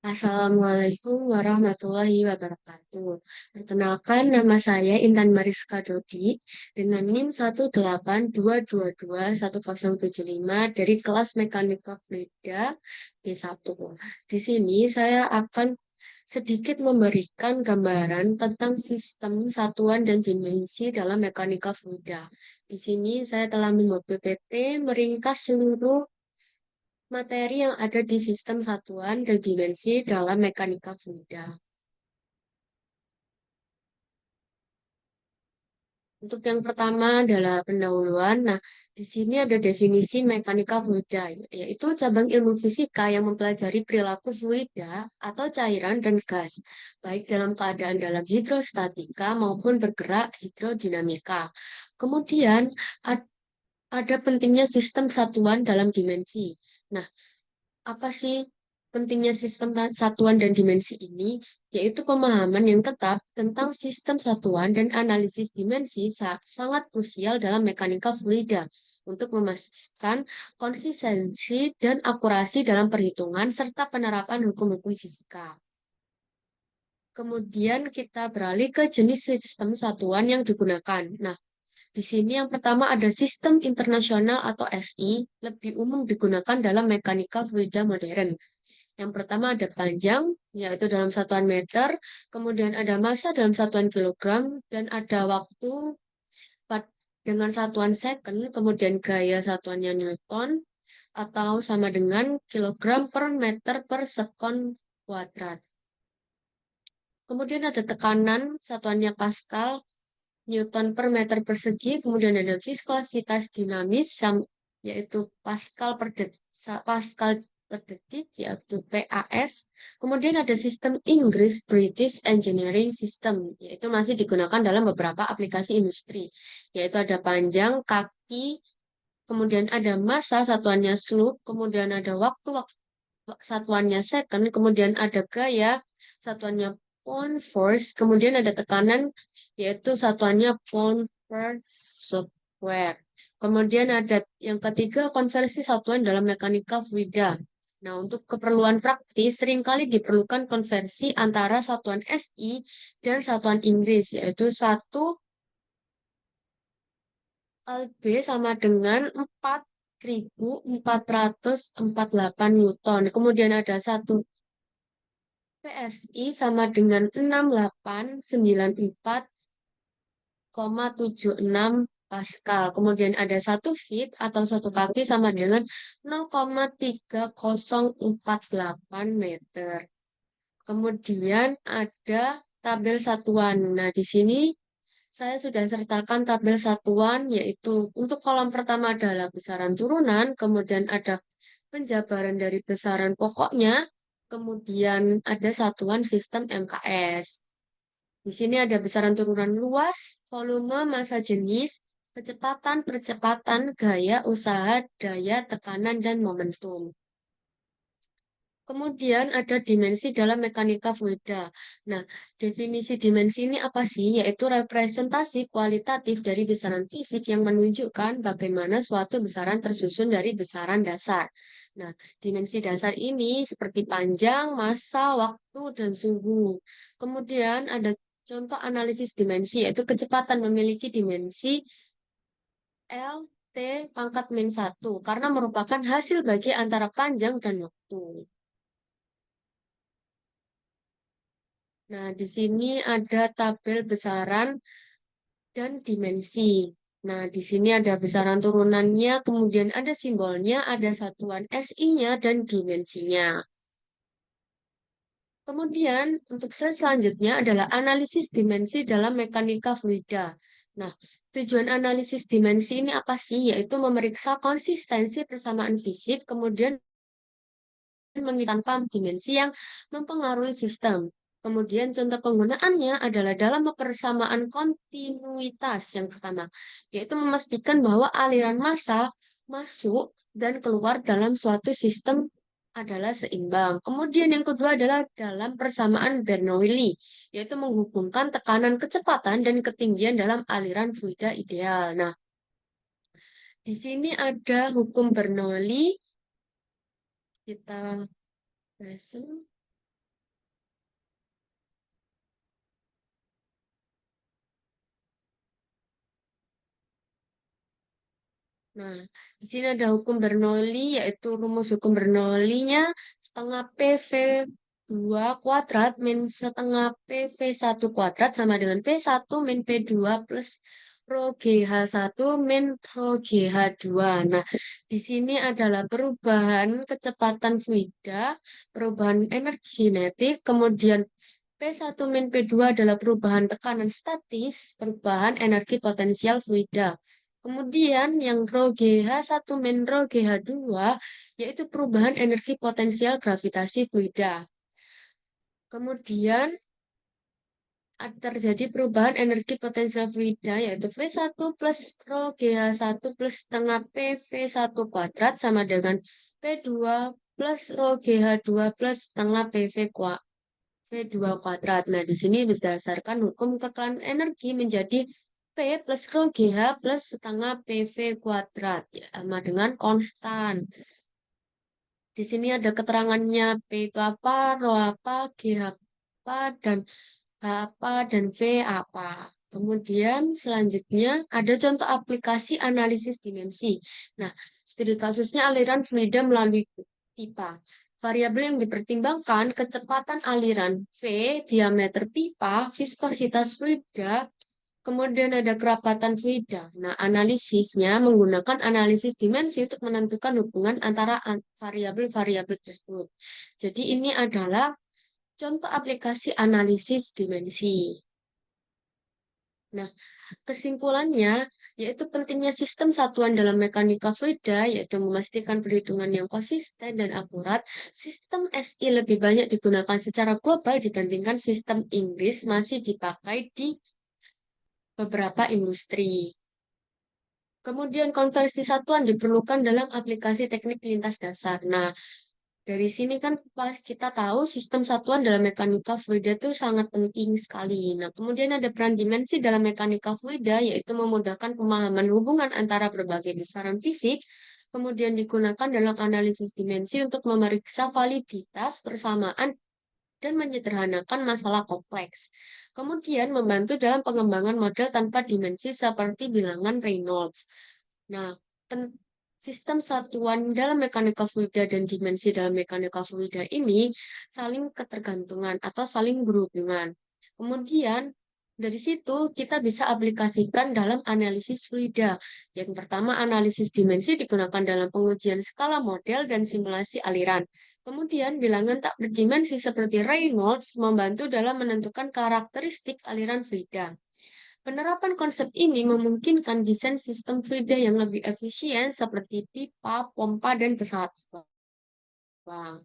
Assalamualaikum warahmatullahi wabarakatuh. Perkenalkan, nama saya Intan Mariska Dodi dengan NIM 182221075 dari kelas Mekanika Fluida B1. Di sini saya akan sedikit memberikan gambaran tentang sistem satuan dan dimensi dalam mekanika fluida. Di sini saya telah membuat PPT meringkas seluruh materi yang ada di sistem satuan dan dimensi dalam mekanika fluida. Untuk yang pertama adalah pendahuluan. Nah, di sini ada definisi mekanika fluida, yaitu cabang ilmu fisika yang mempelajari perilaku fluida atau cairan dan gas, baik dalam keadaan dalam hidrostatika maupun bergerak hidrodinamika. Kemudian, ada pentingnya sistem satuan dalam dimensi. Nah, apa sih pentingnya sistem satuan dan dimensi ini? Yaitu pemahaman yang tetap tentang sistem satuan dan analisis dimensi sangat krusial dalam mekanika fluida untuk memastikan konsistensi dan akurasi dalam perhitungan serta penerapan hukum-hukum fisika. Kemudian kita beralih ke jenis sistem satuan yang digunakan. Nah, di sini yang pertama ada sistem internasional atau SI, lebih umum digunakan dalam mekanika fluida modern. Yang pertama ada panjang, yaitu dalam satuan meter, kemudian ada massa dalam satuan kilogram, dan ada waktu dengan satuan second, kemudian gaya satuannya Newton, atau sama dengan kilogram per meter per sekon kuadrat. Kemudian ada tekanan, satuannya Pascal, Newton per meter persegi, kemudian ada viskositas dinamis, yaitu Pascal per detik, yaitu PAS. Kemudian ada sistem Inggris British Engineering System, yaitu masih digunakan dalam beberapa aplikasi industri, yaitu ada panjang, kaki, kemudian ada massa, satuannya slope, kemudian ada waktu, satuannya second, kemudian ada gaya, satuannya pound force, kemudian ada tekanan, yaitu satuannya pound per square. Kemudian ada yang ketiga, konversi satuan dalam mekanika fluida. Nah, untuk keperluan praktis, seringkali diperlukan konversi antara satuan SI dan satuan Inggris, yaitu 1 lb sama dengan 4.448 Newton. Kemudian ada 1 PSI sama dengan 6894,76 Pascal. Kemudian ada 1 feet atau 1 kaki sama dengan 0,3048 meter. Kemudian ada tabel satuan. Nah, di sini saya sudah sertakan tabel satuan, yaitu untuk kolom pertama adalah besaran turunan, kemudian ada penjabaran dari besaran pokoknya, kemudian ada satuan sistem MKS. Di sini ada besaran turunan luas, volume, massa jenis, kecepatan, percepatan, gaya, usaha, daya, tekanan, dan momentum. Kemudian ada dimensi dalam mekanika fluida. Nah, definisi dimensi ini apa sih? Yaitu representasi kualitatif dari besaran fisik yang menunjukkan bagaimana suatu besaran tersusun dari besaran dasar. Nah, dimensi dasar ini seperti panjang, massa, waktu, dan suhu. Kemudian ada contoh analisis dimensi, yaitu kecepatan memiliki dimensi L, T, pangkat min 1, karena merupakan hasil bagi antara panjang dan waktu. Nah, di sini ada tabel besaran dan dimensi. Nah, di sini ada besaran turunannya, kemudian ada simbolnya, ada satuan SI-nya, dan dimensinya. Kemudian, untuk slide selanjutnya adalah analisis dimensi dalam mekanika fluida. Nah, tujuan analisis dimensi ini apa sih? Yaitu memeriksa konsistensi persamaan fisik, kemudian tanpa dimensi yang mempengaruhi sistem. Kemudian contoh penggunaannya adalah dalam persamaan kontinuitas yang pertama, yaitu memastikan bahwa aliran massa masuk dan keluar dalam suatu sistem adalah seimbang. Kemudian yang kedua adalah dalam persamaan Bernoulli, yaitu menghubungkan tekanan kecepatan dan ketinggian dalam aliran fluida ideal. Nah, di sini ada hukum Bernoulli. Kita pasang. Nah, di sini ada hukum Bernoulli, yaitu rumus hukum Bernoulli-nya setengah PV 2 kuadrat min setengah PV 1 kuadrat sama dengan P1 min P2 plus Rho GH1 min Rho GH2. Nah, di sini adalah perubahan kecepatan fluida, perubahan energi kinetik, kemudian P1 min P2 adalah perubahan tekanan statis, perubahan energi potensial fluida. Kemudian yang rho GH1 min rho GH2 yaitu perubahan energi potensial gravitasi fluida. Kemudian terjadi perubahan energi potensial fluida yaitu P1 plus rho GH1 plus setengah PV1 kuadrat sama dengan P2 plus rho GH2 plus setengah V2 kuadrat. Nah, di sini berdasarkan hukum kekalahan energi menjadi P plus rho GH plus setengah PV kuadrat. Ya, sama dengan konstan. Di sini ada keterangannya P itu apa, rho apa, GH apa, dan H apa, dan V apa. Kemudian selanjutnya ada contoh aplikasi analisis dimensi. Nah, studi kasusnya aliran fluida melalui pipa. Variabel yang dipertimbangkan kecepatan aliran V, diameter pipa, viskositas fluida, kemudian ada kerapatan fluida. Nah, analisisnya menggunakan analisis dimensi untuk menentukan hubungan antara variabel-variabel tersebut. Jadi ini adalah contoh aplikasi analisis dimensi. Nah, kesimpulannya, yaitu pentingnya sistem satuan dalam mekanika fluida, yaitu memastikan perhitungan yang konsisten dan akurat. Sistem SI lebih banyak digunakan secara global dibandingkan sistem Inggris masih dipakai di beberapa industri. Kemudian konversi satuan diperlukan dalam aplikasi teknik lintas dasar. Nah, dari sini kan pas kita tahu sistem satuan dalam mekanika fluida itu sangat penting sekali. Nah, kemudian ada peran dimensi dalam mekanika fluida, yaitu memudahkan pemahaman hubungan antara berbagai besaran fisik, kemudian digunakan dalam analisis dimensi untuk memeriksa validitas, persamaan, dan menyederhanakan masalah kompleks. Kemudian membantu dalam pengembangan model tanpa dimensi seperti bilangan Reynolds. Nah, sistem satuan dalam mekanika fluida dan dimensi dalam mekanika fluida ini saling ketergantungan atau saling berhubungan. Kemudian, dari situ kita bisa aplikasikan dalam analisis fluida. Yang pertama, analisis dimensi digunakan dalam pengujian skala model dan simulasi aliran. Kemudian, bilangan tak berdimensi seperti Reynolds membantu dalam menentukan karakteristik aliran fluida. Penerapan konsep ini memungkinkan desain sistem fluida yang lebih efisien seperti pipa, pompa, dan pesawat terbang.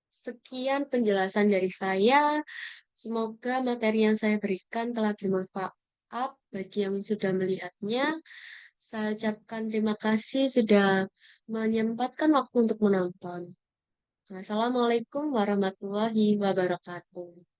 Sekian penjelasan dari saya. Semoga materi yang saya berikan telah bermanfaat bagi yang sudah melihatnya. Saya ucapkan terima kasih sudah menyempatkan waktu untuk menonton. Wassalamualaikum warahmatullahi wabarakatuh.